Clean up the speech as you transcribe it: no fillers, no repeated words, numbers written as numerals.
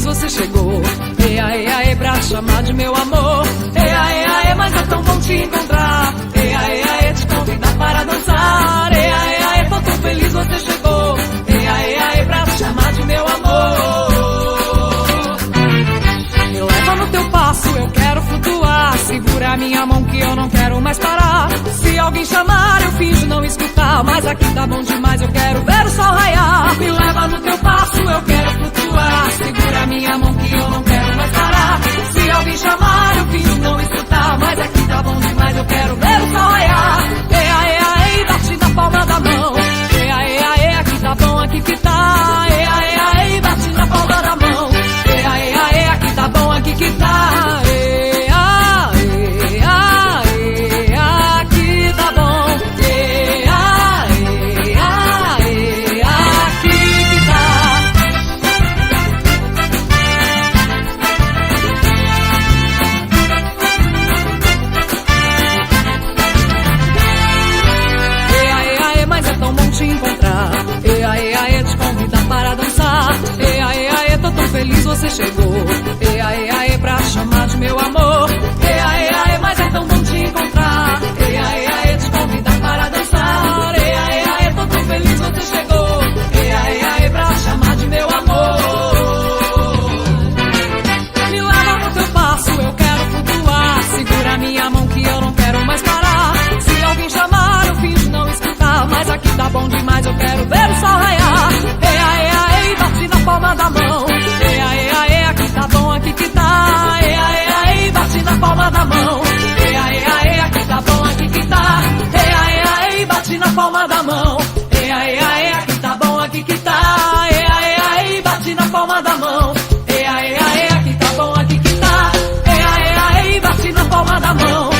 você chegou. Ei, aê, aê, pra te chamar de meu amor. Ei, aê, aê, mas é tão bom te encontrar. Ei, aê, aê, te convidar para dançar. Ei, aê, aê, tô tão feliz você chegou. Ei, aê, aê, pra te chamar de meu amor. Me leva no teu passo, eu quero flutuar. Segura a minha mão que eu não quero mais parar. Se alguém chamar, eu finjo não escutar. Mas aqui tá bom demais, eu quero ver o sol raiar. Me leva no teu passo, eu quero flutuar. Segura a minha mão que eu não quero mais parar. Se alguém chamar, eu finjo não escutar. Mas aqui tá bom demais, eu quero ver o sol raiar. Ei, aê, aê, bate na palma da mão. Ei, aê, aê, aqui tá bom, aqui que tá. Ei, aê, aê, bate na palma da mão. Ei, aê, aê, aqui tá bom, aqui que tá. Ei, aê, aê, aqui tá bom. Ei, aê, aê, aqui que tá. Ei, aê, aê, mas é tão bom te encontrar. Ei, aê, aê, te convidar para dançar. Ei, aê, aê, tô tão feliz você chegou. Ei, aê, aê, pra te chamar de meu amor. Ei, aê, aê, mas é tão bom te encontrar. Ei, aê, aê, te convidar para dançar. Ei, aê, aê, tô tão feliz você chegou. Ei, aê, aê, pra te chamar de meu amor. Me leva no teu passo, eu quero flutuar. Segura minha mão que eu não quero mais parar. Se alguém chamar, eu finjo não escutar. Mas aqui tá bom demais, eu quero ver o sol raiar. Ei, aê, aê, bate na palma da mão. Ei, aê, aê, aqui tá bom, aqui que tá. Ei, aê, aê, bate na palma da mão. Ei, aê, aê, aqui tá bom, aqui que tá. Ei, aê, aê, bate na palma da mão. Ei, aê, aê, aqui tá bom, aqui que tá. Ei, aê, aê, bate na palma da mão. Ei, aê, aê, aqui tá bom, aqui que tá. Ei, aê, aê, bate na palma da mão.